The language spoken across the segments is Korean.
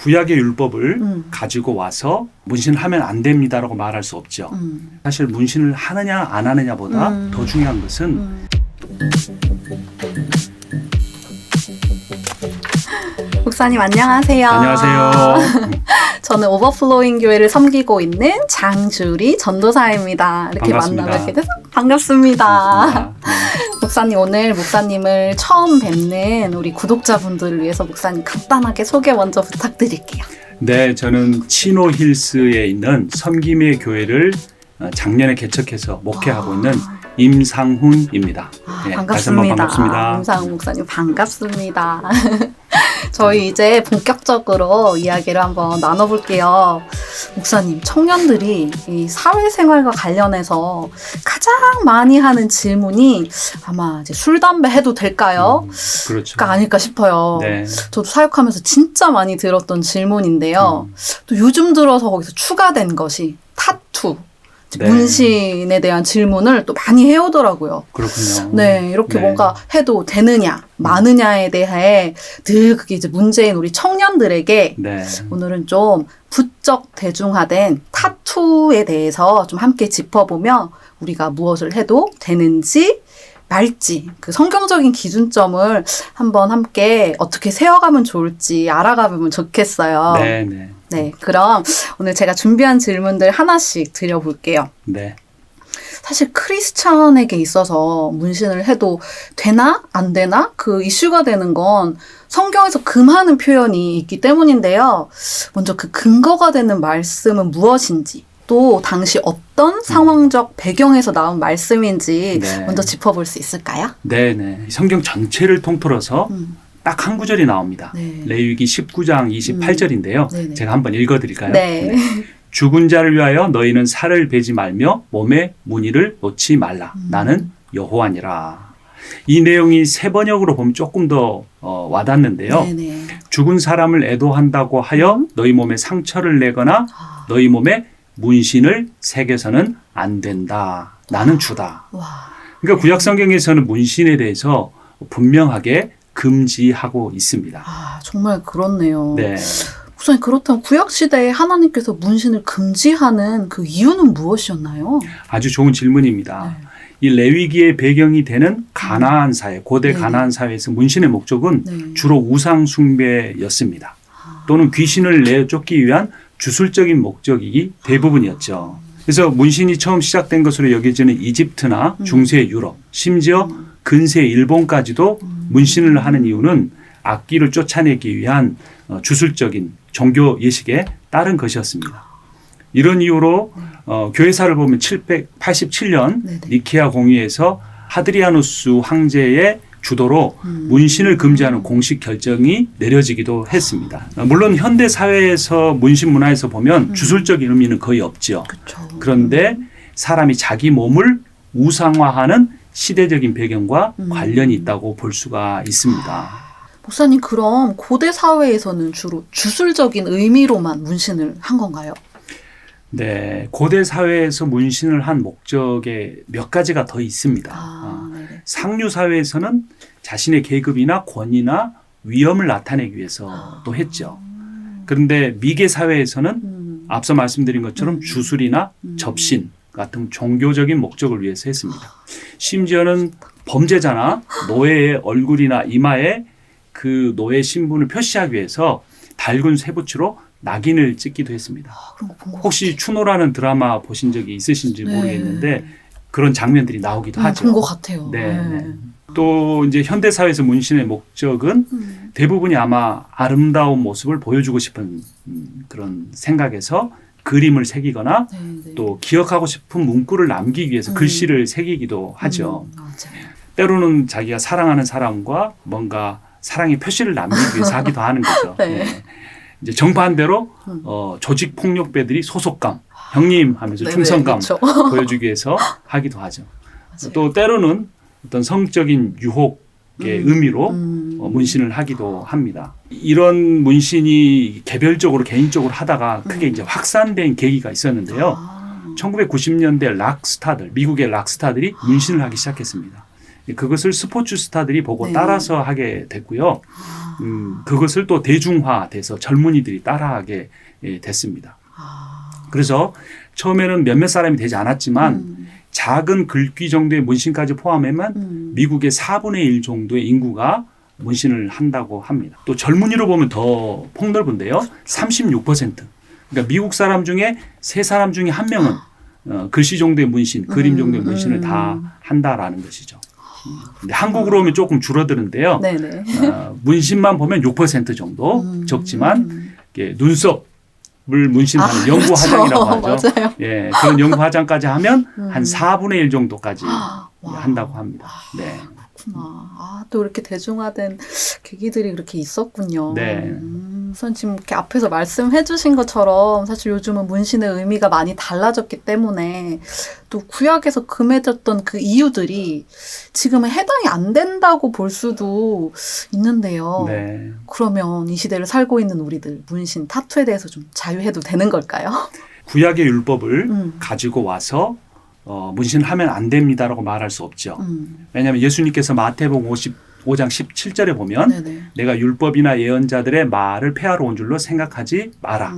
구약의 율법을 가지고 와서 문신하면 안 됩니다라고 말할 수 없죠. 사실 문신을 하느냐 안 하느냐보다 더 중요한 것은 목사님 안녕하세요. 안녕하세요. 저는 오버플로잉 교회를 섬기고 있는 장주리 전도사입니다. 이렇게 반갑습니다. 만나뵙게 돼서 반갑습니다. 반갑습니다. 목사님, 오늘 목사님을 처음 뵙는 우리 구독자분들을 위해서 목사님 간단하게 소개 먼저 부탁드릴게요. 네, 저는 치노힐스에 있는 섬김의 교회를 작년에 개척해서 목회하고 있는 임상훈입니다. 네, 다시 한번 반갑습니다. 반갑습니다. 임상훈 목사님 반갑습니다. 저희 이제 본격적으로 이야기를 한번 나눠볼게요. 목사님, 청년들이 이 사회생활과 관련해서 가장 많이 하는 질문이 아마 이제 술, 담배 해도 될까요? 그렇죠. 가 아닐까 싶어요. 네. 저도 사역하면서 진짜 많이 들었던 질문인데요. 또 요즘 들어서 거기서 추가된 것이 타투. 네. 문신에 대한 질문을 또 많이 해오더라고요. 그렇군요. 네, 이렇게 네. 뭔가 해도 되느냐, 마느냐에 대해 늘 그게 이제 문제인 우리 청년들에게 네. 오늘은 좀 부쩍 대중화된 타투에 대해서 좀 함께 짚어보며 우리가 무엇을 해도 되는지 말지 그 성경적인 기준점을 한번 함께 어떻게 세워가면 좋을지 알아가면 좋겠어요. 네, 네. 네, 그럼 오늘 제가 준비한 질문들 하나씩 드려볼게요. 네. 사실 크리스찬에게 있어서 문신을 해도 되나 안 되나 그 이슈가 되는 건 성경에서 금하는 표현이 있기 때문인데요. 먼저 그 근거가 되는 말씀은 무엇인지 또 당시 어떤 상황적 배경에서 나온 말씀인지 네. 먼저 짚어볼 수 있을까요? 네, 네. 성경 전체를 통틀어서 딱 한 구절이 나옵니다. 네. 레위기 19장 28절인데요. 네네. 제가 한번 읽어드릴까요? 네. 죽은 자를 위하여 너희는 살을 베지 말며 몸에 무늬를 놓지 말라. 나는 여호와니라. 이 내용이 세번역으로 보면 조금 더 와닿는데요. 네네. 죽은 사람을 애도한다고 하여 너희 몸에 상처를 내거나 너희 몸에 문신을 새겨서는 안 된다. 나는 주다. 와. 그러니까 구약 성경에서는 문신에 대해서 분명하게 금지하고 있습니다. 아, 정말 그렇네요. 네. 목사님, 그렇다면 구약시대에 하나님께서 문신을 금지하는 그 이유는 무엇이었나요? 아주 좋은 질문입니다. 네. 이 레위기의 배경이 되는 가나안 사회, 고대 네. 가나안 사회에서 문신의 목적은 네. 주로 우상 숭배였습니다. 또는 귀신을 내쫓기 위한 주술적인 목적이 대부분이었죠. 그래서 문신이 처음 시작된 것으로 여겨지는 이집트나 중세 유럽, 심지어 근세 일본까지도 문신을 하는 이유는 악귀를 쫓아내기 위한 주술적인 종교 예식에 따른 것이었습니다. 이런 이유로 교회사를 보면 787년 네네. 니케아 공의에서 하드리아누스 황제의 주도로 문신을 금지하는 공식 결정이 내려지기도 했습니다. 물론 현대 사회에서 문신 문화에서 보면 주술적인 의미는 거의 없죠. 그렇죠. 그런데 사람이 자기 몸을 우상화하는 시대적인 배경과 관련이 있다고 볼 수가 있습니다. 목사님, 그럼 고대 사회에서는 주로 주술적인 의미로만 문신을 한 건가요? 네, 고대 사회에서 문신을 한 목적에 몇 가지가 더 있습니다. 네네. 상류 사회에서는 자신의 계급이나 권위나 위엄을 나타내기 위해서 또 했죠. 그런데 미개 사회에서는 앞서 말씀드린 것처럼 주술이나 접신 같은 종교적인 목적을 위해서 했습니다. 심지어는 범죄자나 노예의 얼굴이나 이마에 그 노예 신분을 표시하기 위해서 달군 쇠붙이로 낙인을 찍기도 했습니다. 그런 거 본 거 혹시 추노라는 드라마 보신 적이 있으신지 네. 모르겠는데 그런 장면들이 나오기도 하죠. 본 것 같아요. 네. 또 이제 현대 사회에서 문신의 목적은 대부분이 아마 아름다운 모습을 보여주고 싶은 그런 생각에서 그림을 새기거나 네네. 또 기억하고 싶은 문구를 남기기 위해서 글씨를 새기기도 하죠. 맞아요. 때로는 자기가 사랑하는 사람과 뭔가 사랑의 표시를 남기기 위해서 하기도 하는 거죠. 네. 네. 이제 정반대로 조직 폭력배들이 소속감, 형님 하면서 네, 충성감 그렇죠. 보여주기 위해서 하기도 하죠. 맞아요. 또 때로는 어떤 성적인 유혹의 의미로 문신을 하기도 합니다. 이런 문신이 개별적으로 개인적으로 하다가 크게 이제 확산된 계기가 있었는데요. 1990년대 락스타들, 미국의 락스타들이 문신을 하기 시작했습니다. 그것을 스포츠 스타들이 보고 네. 따라서 하게 됐고요. 그것을 또 대중화돼서 젊은이들이 따라하게 됐습니다. 그래서 처음에는 몇몇 사람이 되지 않았지만 작은 글귀 정도의 문신까지 포함하면 미국의 4분의 1 정도의 인구가 문신을 한다고 합니다. 또 젊은이로 보면 더 폭넓은데요. 36%. 그러니까 미국 사람 중에 3사람 중에 1명은 글씨 정도의 문신, 그림 정도의 문신을 다 한다라는 것이죠. 근데 한국으로 오면 조금 줄어드는데요. 문신만 보면 6% 정도 적지만 눈썹을 문신하는 연구 화장이라고 하죠. 맞아요. 예, 그런 연구 화장까지 하면 한 4분의 1 정도까지 한다고 합니다. 네. 또 이렇게 대중화된 계기들이 그렇게 있었군요. 네. 우선 지금 이렇게 앞에서 말씀해 주신 것처럼 사실 요즘은 문신의 의미가 많이 달라졌기 때문에 또 구약에서 금해졌던 그 이유들이 지금은 해당이 안 된다고 볼 수도 있는데요. 네. 그러면 이 시대를 살고 있는 우리들 문신, 타투에 대해서 좀 자유해도 되는 걸까요? 구약의 율법을 가지고 와서 문신하면 안 됩니다라고 말할 수 없죠. 왜냐하면 예수님께서 마태복음 55장 17절에 보면 내가 율법이나 예언자들의 말을 폐하러 온 줄로 생각하지 마라.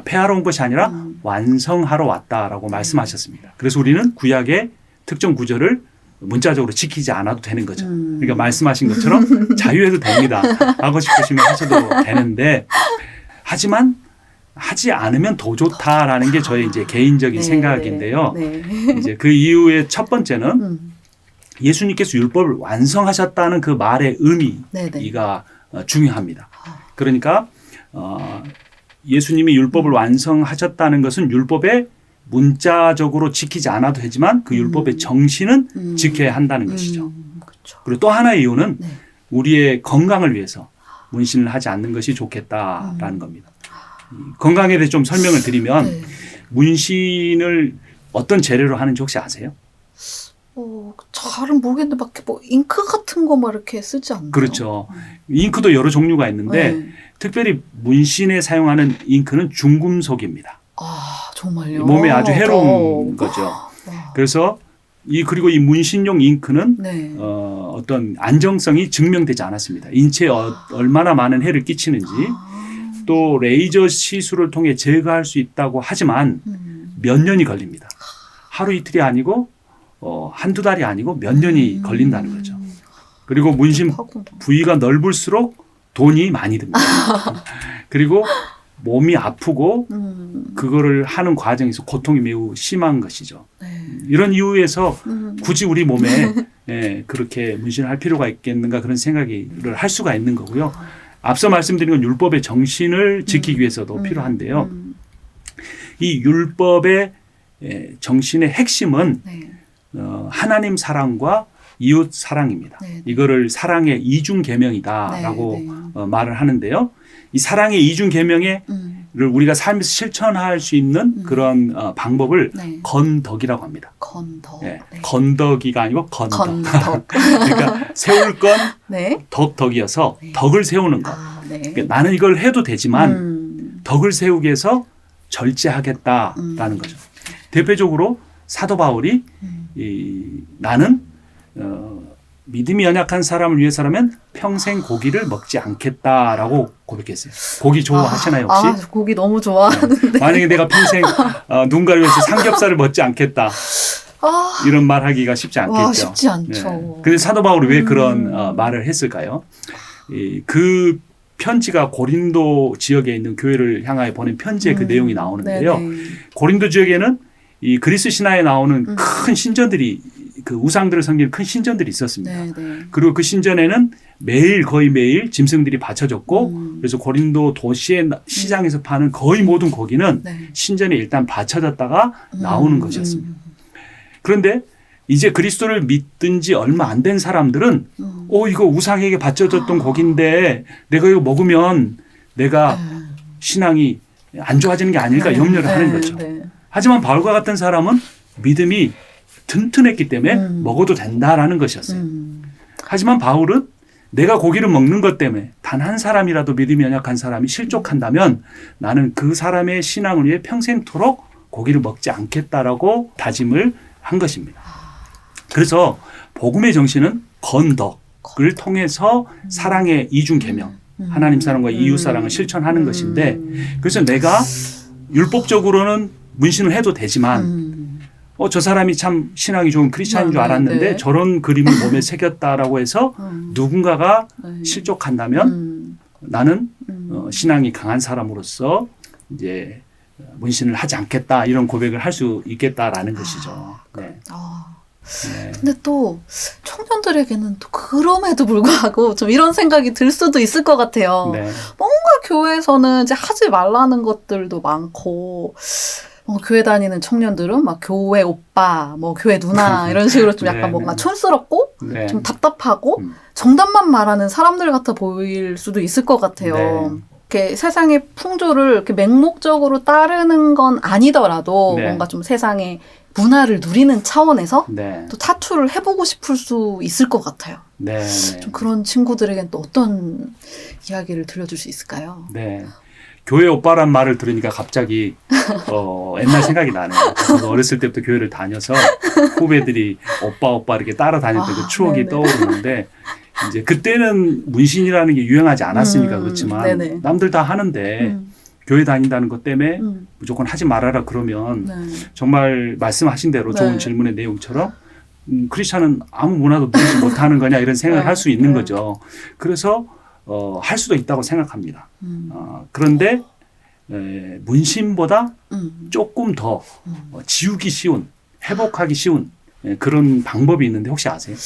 폐하러 온 것이 아니라 완성하러 왔다라고 말씀하셨습니다. 그래서 우리는 구약의 특정 구절을 문자적으로 지키지 않아도 되는 거죠. 그러니까 말씀하신 것처럼 자유해도 됩니다. 하고 싶으시면 하셔도 되는데 하지만 하지 않으면 더 좋다라는 게 저의 이제 개인적인 생각인데요. 이제 그 이유의 첫 번째는 예수님께서 율법을 완성하셨다는 그 말의 의미가 중요합니다. 그러니까 예수님이 율법을 완성하셨다는 것은 율법에 문자적으로 지키지 않아도 되지만 그 율법의 정신은 지켜야 한다는 것이죠. 그리고 또 하나의 이유는 우리의 건강을 위해서 문신을 하지 않는 것이 좋겠다라는 겁니다. 건강에 대해 좀 설명을 드리면 문신을 어떤 재료로 하는지 혹시 아세요? 잘은 모르겠는데 막 뭐 잉크 같은 거 막 이렇게 쓰지 않나요? 그렇죠. 잉크도 여러 종류가 있는데 특별히 문신에 사용하는 잉크는 중금속입니다. 정말요? 몸에 아주 해로운 거죠. 그래서 그리고 이 문신용 잉크는 어떤 안정성이 증명되지 않았습니다. 인체에 얼마나 많은 해를 끼치는지 또 레이저 시술을 통해 제거할 수 있다고 하지만 몇 년이 걸립니다. 하루 이틀이 아니고 한두 달이 아니고 몇 년이 걸린다는 거죠. 그리고 문신 부위가 넓을수록 돈이 많이 듭니다. 그리고 몸이 아프고 그거를 하는 과정에서 고통이 매우 심한 것이죠. 이런 이유에서 굳이 우리 몸에 그렇게 문신을 할 필요가 있겠는가 그런 생각을 할 수가 있는 거고요. 앞서 말씀드린 건 율법의 정신을 지키기 위해서도 필요한데요. 이 율법의 정신의 핵심은 하나님 사랑과 이웃 사랑입니다. 이거를 사랑의 이중 계명이다라고 말을 하는데요. 이 사랑의 이중 계명을 우리가 삶에서 실천할 수 있는 그런 방법을 건덕이라고 합니다. 건덕이가 아니고 건덕. 그러니까 세울 건 덕이어서 덕을 세우는 것. 그러니까 나는 이걸 해도 되지만 덕을 세우기 위해서 절제하겠다라는 거죠. 대표적으로 사도 바울이 나는 믿음이 연약한 사람을 위해서라면 평생 고기를 먹지 않겠다라고 고백했어요. 고기 좋아하시나요 혹시? 고기 너무 좋아하는데. 만약에 내가 평생 누군가를 위해서 삼겹살을 먹지 않겠다. 이런 말하기가 쉽지 않겠죠. 쉽지 않죠. 그런데 사도 바울이 왜 그런 말을 했을까요? 그 편지가 고린도 지역에 있는 교회를 향하여 보낸 편지의 그 내용이 나오는데요. 고린도 지역에는 이 그리스 신화에 나오는 큰 신전들이 그 우상들을 섬기는 큰 신전들이 있었습니다. 그리고 그 신전에는 거의 매일 짐승들이 바쳐졌고 그래서 고린도 도시의 시장에서 파는 거의 모든 고기는 신전에 일단 바쳐졌다가 나오는 것이었습니다. 그런데 이제 그리스도를 믿든 지 얼마 안 된 사람들은 이거 우상에게 바쳐졌던 고기인데 내가 이거 먹으면 내가 신앙이 안 좋아지는 게 아닐까 염려를 하는 거죠. 하지만 바울과 같은 사람은 믿음이 튼튼했기 때문에 먹어도 된다라는 것이었어요. 하지만 바울은 내가 고기를 먹는 것 때문에 단 한 사람이라도 믿음이 연약한 사람이 실족한다면 나는 그 사람의 신앙을 위해 평생토록 고기를 먹지 않겠다라고 다짐을 한 것입니다. 그래서 복음의 정신은 건덕, 통해서 사랑의 이중 계명, 하나님 사랑과 이웃 사랑을 실천하는 것인데, 그래서 내가 율법적으로는 문신을 해도 되지만 저 사람이 참 신앙이 좋은 크리스찬인 줄 알았는데 저런 그림을 몸에 새겼다라고 해서 누군가가 실족한다면 나는 신앙이 강한 사람으로서 이제 문신을 하지 않겠다, 이런 고백을 할 수 있겠다라는 것이죠. 네. 네. 근데 또 청년들에게는 또 그럼에도 불구하고 좀 이런 생각이 들 수도 있을 것 같아요. 네. 뭔가 교회에서는 이제 하지 말라는 것들도 많고, 교회 다니는 청년들은 막 교회 오빠, 뭐 교회 누나 이런 식으로 좀 약간 네, 뭔가 네. 촌스럽고 네. 좀 답답하고 정답만 말하는 사람들 같아 보일 수도 있을 것 같아요. 네. 이렇게 세상의 풍조를 이렇게 맹목적으로 따르는 건 아니더라도 네. 뭔가 좀 세상의 문화를 누리는 차원에서 네. 또 타투를 해보고 싶을 수 있을 것 같아요. 네. 좀 그런 친구들에겐 또 어떤 이야기를 들려줄 수 있을까요? 네. 교회 오빠란 말을 들으니까 갑자기 옛날 생각이 나네요. 저도 어렸을 때부터 교회를 다녀서 후배들이 오빠 이렇게 따라다녔던 그 추억이 네네. 떠오르는데, 이제 그때는 문신이라는 게 유행하지 않았으니까 그렇지만 네네. 남들 다 하는데 교회 다닌다는 것 때문에 무조건 하지 말아라 그러면 네. 정말 말씀하신 대로 네. 좋은 질문의 내용처럼 크리스찬은 아무 문화도 누리지 못하는 거냐, 이런 생각을 네. 할 수 있는 네. 거죠. 그래서 할 수도 있다고 생각합니다. 그런데 문신보다 조금 더 지우기 쉬운, 회복하기 쉬운 그런 방법이 있는데 혹시 아세요?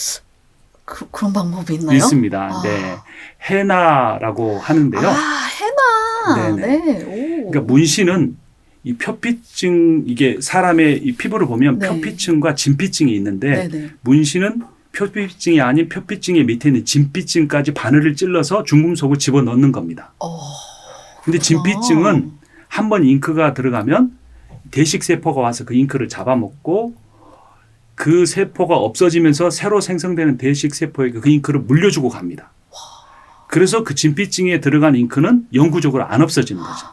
그런 방법이 있나요? 있습니다. 네, 헤나라고 하는데요. 헤나. 네네. 네. 오. 그러니까 문신은 이 표피증, 이게 사람의 이 피부를 보면 네. 표피증과 진피증이 있는데 네네. 문신은 표피증이 아닌 표피증의 밑에 있는 진피증까지 바늘을 찔러서 중금속을 집어넣는 겁니다. 근데 진피증은 한번 잉크가 들어가면 대식세포가 와서 그 잉크를 잡아먹고 그 세포가 없어지면서 새로 생성되는 대식세포에게 그 잉크를 물려주고 갑니다. 그래서 그 진피증에 들어간 잉크는 영구적으로 안 없어지는 거죠.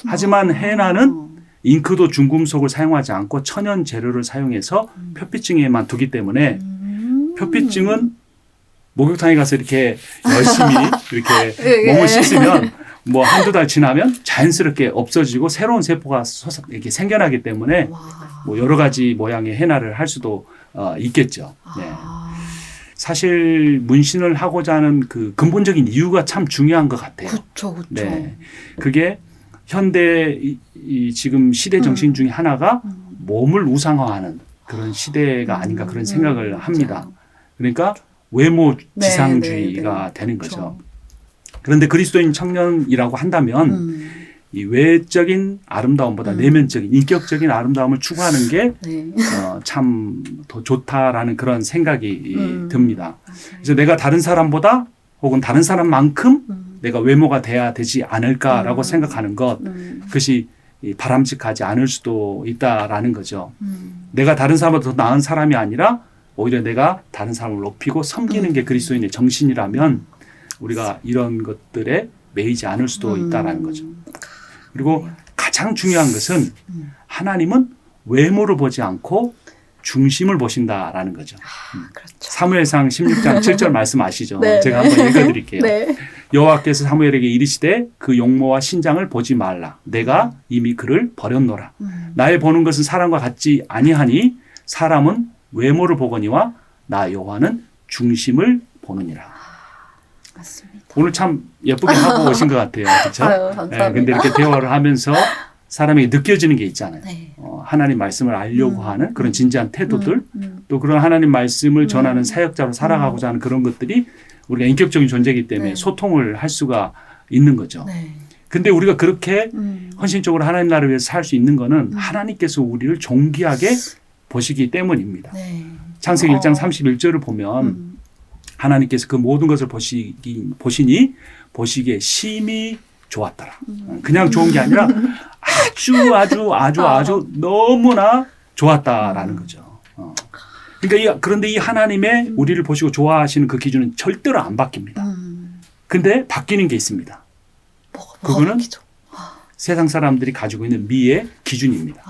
하지만 헤나는 잉크도 중금속을 사용하지 않고 천연 재료를 사용해서 표피증에만 두기 때문에 표피증은 목욕탕에 가서 이렇게 열심히 이렇게 몸을 씻으면 뭐 한두 달 지나면 자연스럽게 없어지고 새로운 세포가 이렇게 생겨나기 때문에 뭐 여러 가지 모양의 헤나를 할 수도 있겠죠. 네. 사실 문신을 하고자 하는 그 근본적인 이유가 참 중요한 것 같아요. 그렇죠. 네. 그게 현대 지금 시대 정신 중에 하나가 몸을 우상화하는 그런 시대가 아닌가, 그런 생각을 합니다. 그러니까 외모 지상주의가 되는 거죠. 그런데 그리스도인 청년이라고 한다면 이 외적인 아름다움보다 내면적인 인격적인 아름다움을 추구하는 게 참 더 좋다라는 그런 생각이 듭니다. 그래서 내가 다른 사람보다 혹은 다른 사람만큼 내가 외모가 돼야 되지 않을까라고 생각하는 것, 그것이 바람직하지 않을 수도 있다라는 거죠. 내가 다른 사람보다 더 나은 사람이 아니라 오히려 내가 다른 사람을 높이고 섬기는 게 그리스도인의 정신이라면 우리가 이런 것들에 매이지 않을 수도 있다라는 거죠. 그리고 가장 중요한 것은 하나님은 외모를 보지 않고 중심을 보신다라는 거죠. 그렇죠. 사무엘상 16장 7절 말씀 아시죠? 네. 제가 한번 읽어드릴게요. 네. 여호와께서 사무엘에게 이르시되 그 용모와 신장을 보지 말라. 내가 이미 그를 버렸노라. 나의 보는 것은 사람과 같지 아니하니 사람은 외모를 보거니와 나 여호와는 중심을 보느니라. 맞습니다. 오늘 참 예쁘게 하고 오신 것 같아요. 그렇죠? 아유, 감사합니다. 근데 이렇게 대화를 하면서 사람에게 느껴지는 게 있잖아요. 네. 하나님 말씀을 알려고 하는 그런 진지한 태도들, 또 그런 하나님 말씀을 전하는 사역자로 살아가고자 하는 그런 것들이 우리가 인격적인 존재이기 때문에 네. 소통을 할 수가 있는 거죠. 네. 근데 우리가 그렇게 헌신적으로 하나님 나라를 위해서 살 수 있는 거는 하나님께서 우리를 존귀하게 보시기 때문입니다. 네. 창세기 1장 31절을 보면 하나님께서 그 모든 것을 보시니 보시기에 심히 좋았더라. 그냥 좋은 게 아니라 아주 너무나 좋았다라는 거죠. 그러니까 그런데 이 하나님의 우리를 보시고 좋아하시는 그 기준은 절대로 안 바뀝니다. 근데 바뀌는 게 있습니다. 그거는 세상 사람들이 가지고 있는 미의 기준입니다.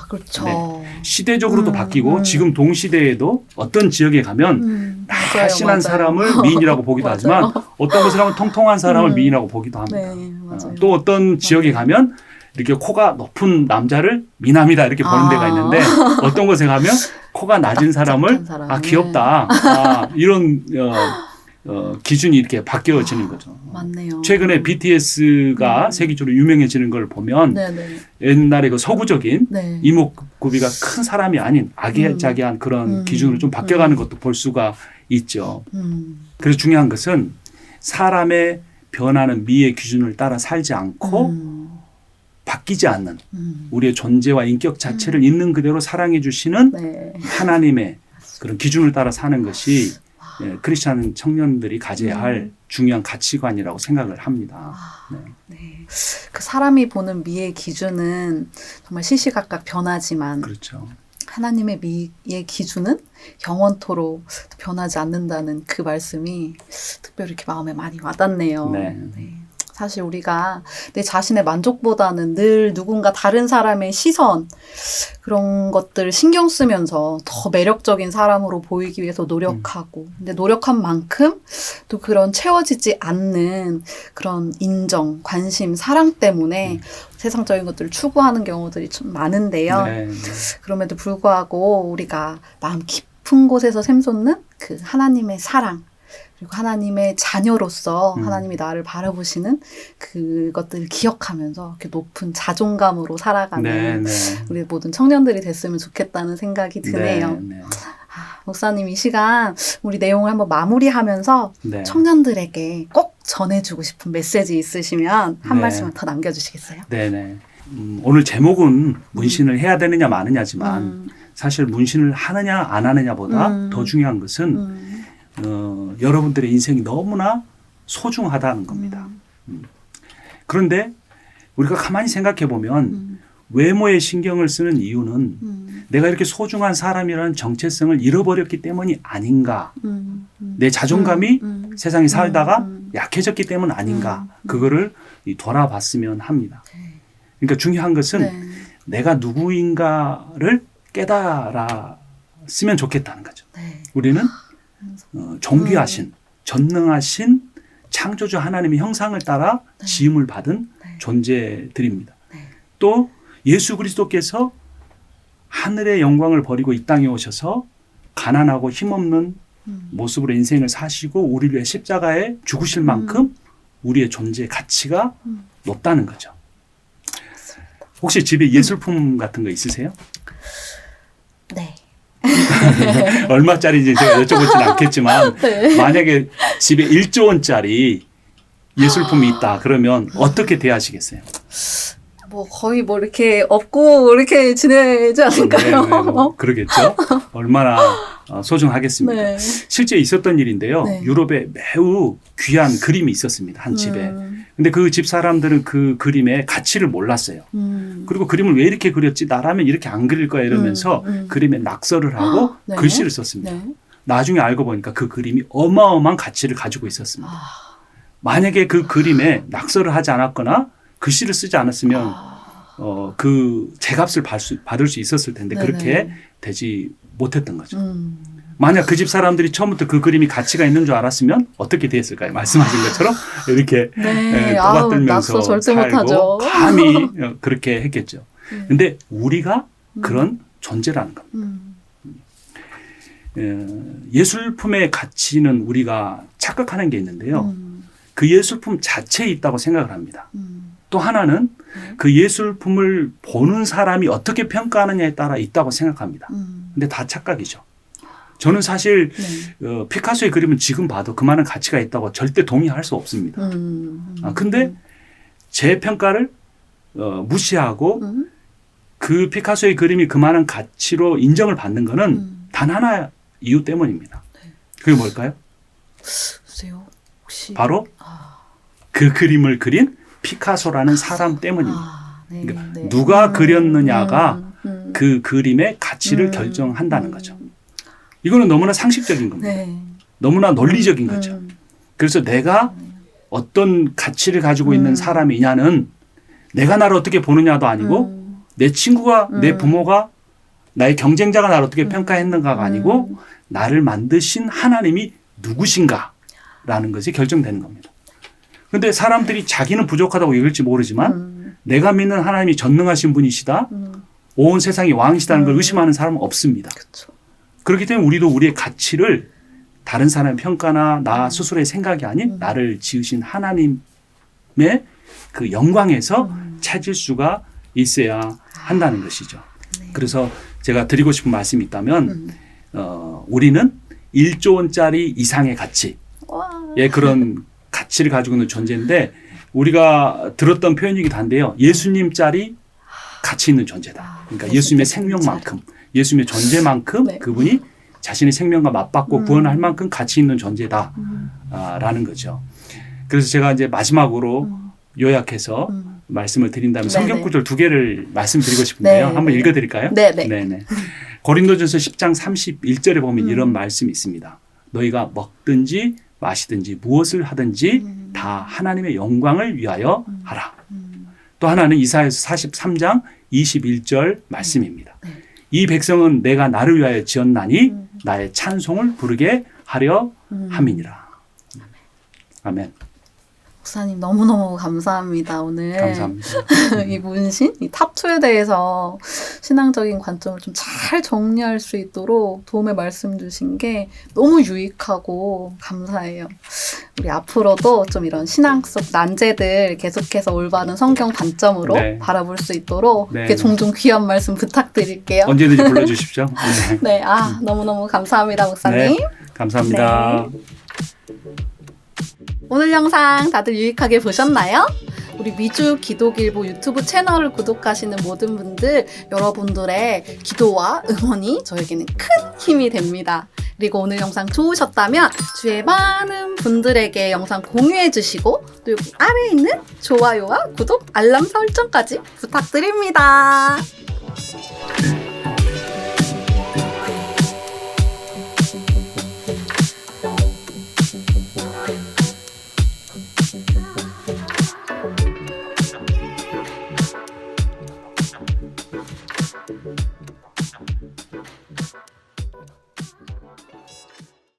그렇죠. 네. 시대적으로도 바뀌고 지금 동시대에도 어떤 지역에 가면 날씬한 사람을 미인이라고 보기도 하지만 어떤 곳에 가면 통통한 사람을 미인이라고 보기도 합니다. 네, 맞아요. 또 어떤 지역에 가면 이렇게 코가 높은 남자를 미남이다 이렇게 보는 데가 있는데 어떤 곳에 가면 코가 낮은 사람을 귀엽다 이런 기준이 이렇게 바뀌어지는 거죠. 맞네요. 최근에 BTS가 세계적으로 유명해지는 걸 보면 네네. 옛날에 그 서구적인 네. 이목구비가 큰 사람이 아닌 아기자기한 그런 기준으로 좀 바뀌어가는 것도 볼 수가 있죠. 그래서 중요한 것은 사람의 변하는 미의 기준을 따라 살지 않고 바뀌지 않는 우리의 존재와 인격 자체를 있는 그대로 사랑해 주시는 네. 하나님의 그런 기준을 따라 사는 것이 크리스찬 청년들이 가져야 할 중요한 가치관이라고 생각을 합니다. 네. 네. 그 사람이 보는 미의 기준은 정말 시시각각 변하지만 그렇죠. 하나님의 미의 기준은 영원토록 변하지 않는다는 그 말씀이 특별히 이렇게 마음에 많이 와닿네요. 네. 네. 사실 우리가 내 자신의 만족보다는 늘 누군가 다른 사람의 시선 그런 것들 신경 쓰면서 더 매력적인 사람으로 보이기 위해서 노력하고 근데 노력한 만큼 또 그런 채워지지 않는 그런 인정, 관심, 사랑 때문에 세상적인 것들을 추구하는 경우들이 좀 많은데요. 네. 그럼에도 불구하고 우리가 마음 깊은 곳에서 샘솟는 그 하나님의 사랑 그리고 하나님의 자녀로서 하나님이 나를 바라보시는 그것들을 기억하면서 이렇게 높은 자존감으로 살아가는 네, 네. 우리 모든 청년들이 됐으면 좋겠다는 생각이 드네요. 네, 네. 목사님 이 시간 우리 내용을 한번 마무리하면서 네. 청년들에게 꼭 전해주고 싶은 메시지 있으시면 한 네. 말씀만 더 남겨주시겠어요? 네네. 오늘 제목은 문신을 해야 되느냐 마느냐지만 사실 문신을 하느냐 안 하느냐보다 더 중요한 것은 여러분들의 인생이 너무나 소중하다는 겁니다. 그런데 우리가 가만히 생각해 보면 외모에 신경을 쓰는 이유는 내가 이렇게 소중한 사람이라는 정체성을 잃어버렸기 때문이 아닌가. 내 자존감이 세상에 살다가 약해졌기 때문 아닌가. 그거를 돌아봤으면 합니다. 그러니까 중요한 것은 네. 내가 누구인가를 깨달았으면 좋겠다는 거죠. 네. 우리는 존귀하신 전능하신 창조주 하나님의 형상을 따라 지음을 받은 존재들입니다. 또 예수 그리스도께서 하늘의 영광을 버리고 이 땅에 오셔서 가난하고 힘없는 모습으로 인생을 사시고 우리를 위해 십자가에 죽으실 만큼 우리의 존재의 가치가 높다는 거죠. 혹시 집에 예술품 같은 거 있으세요? 네. 얼마짜리인지 제가 여쭤보지는 않겠지만 네. 만약에 집에 1조 원짜리 예술품이 있다 그러면 어떻게 대하시겠어요? 뭐 거의 뭐 이렇게 업고 이렇게 지내지 않을까요? 네, 뭐 그러겠죠. 얼마나 소중하겠습니까? 네. 실제 있었던 일인데요. 네. 유럽에 매우 귀한 그림이 있었습니다. 한 집에. 근데 그 집 사람들은 그 그림의 가치를 몰랐어요. 그리고 그림을 왜 이렇게 그렸지? 나라면 이렇게 안 그릴 거야 이러면서 그림에 낙서를 하고 네. 글씨를 썼습니다. 네. 나중에 알고 보니까 그 그림이 어마어마한 가치를 가지고 있었습니다. 만약에 그 그림에 낙서를 하지 않았거나 글씨를 쓰지 않았으면 그 제값을 받을 수 있었을 텐데 네네. 그렇게 되지 못했던 거죠. 만약 그 집 사람들이 처음부터 그 그림이 가치가 있는 줄 알았으면 어떻게 됐을까요? 말씀하신 것처럼 이렇게 네. 떠받들면서 낙서 절대 살고 못하죠. 감히 그렇게 했겠죠. 근데 우리가 그런 존재라는 겁니다. 예술품의 가치는 우리가 착각하는 게 있는데요. 그 예술품 자체에 있다고 생각을 합니다. 또 하나는 그 예술품을 보는 사람이 어떻게 평가하느냐에 따라 있다고 생각합니다. 근데 다 착각이죠. 저는 사실 피카소의 그림은 지금 봐도 그만한 가치가 있다고 절대 동의할 수 없습니다. 근데 제 평가를 무시하고 그 피카소의 그림이 그만한 가치로 인정을 받는 거는 단 하나 이유 때문입니다. 그게 뭘까요? 글쎄요. 혹시 바로 그 그림을 그린 피카소라는 사람 때문입니다. 네, 그러니까 네. 누가 그렸느냐가 그 그림의 가치를 결정한다는 거죠. 이거는 너무나 상식적인 겁니다. 네. 너무나 논리적인 거죠. 그래서 내가 어떤 가치를 가지고 있는 사람이냐는 내가 나를 어떻게 보느냐도 아니고 내 친구가 내 부모가 나의 경쟁자가 나를 어떻게 평가했는가가 아니고 나를 만드신 하나님이 누구신가라는 것이 결정되는 겁니다. 그런데 사람들이 자기는 부족하다고 읽을지 모르지만 내가 믿는 하나님이 전능하신 분이시다. 온 세상의 왕이시다는 걸 의심하는 사람은 없습니다. 그쵸. 그렇기 때문에 우리도 우리의 가치를 다른 사람의 평가나 나 스스로의 생각이 아닌 나를 지으신 하나님의 그 영광에서 찾을 수가 있어야 한다는 것이죠. 네. 그래서 제가 드리고 싶은 말씀이 있다면 우리는 1조 원짜리 이상의 가치, 와. 예, 그런 가치를 가지고 있는 존재인데 우리가 들었던 표현이기도 한데요. 예수님짜리 가치 있는 존재다. 그러니까 예수님의 생명만큼, 예수님의 존재만큼 네. 그분이 자신의 생명과 맞받고 구원할 만큼 가치 있는 존재다라는 거죠. 그래서 제가 이제 마지막으로 요약해서 말씀을 드린다면 네네. 성경 구절 2개를 말씀드리고 싶은데요. 네. 한번 읽어드릴까요? 네네. 네네. 고린도전서 10장 31절에 보면 이런 말씀이 있습니다. 너희가 먹든지 마시든지 무엇을 하든지 다 하나님의 영광을 위하여 하라. 또 하나는 이사야서 43장 21절 말씀입니다. 네. 이 백성은 내가 나를 위하여 지었나니 나의 찬송을 부르게 하려 함이니라. 아멘. 목사님 너무너무 감사합니다. 오늘 감사합니다. 이 문신, 이 탑2에 대해서 신앙적인 관점을 좀 잘 정리할 수 있도록 도움의 말씀 주신 게 너무 유익하고 감사해요. 우리 앞으로도 좀 이런 신앙 속 난제들 계속해서 올바른 성경 관점으로 네. 바라볼 수 있도록 네. 이렇게 종종 귀한 말씀 부탁드릴게요. 언제든지 불러주십시오. 네. 네, 너무너무 감사합니다, 목사님. 네, 감사합니다. 오늘 영상 다들 유익하게 보셨나요? 우리 미주 기도길보 유튜브 채널을 구독하시는 모든 분들, 여러분들의 기도와 응원이 저에게는 큰 힘이 됩니다. 그리고 오늘 영상 좋으셨다면 주위에 많은 분들에게 영상 공유해 주시고 또 여기 아래에 있는 좋아요와 구독, 알람 설정까지 부탁드립니다.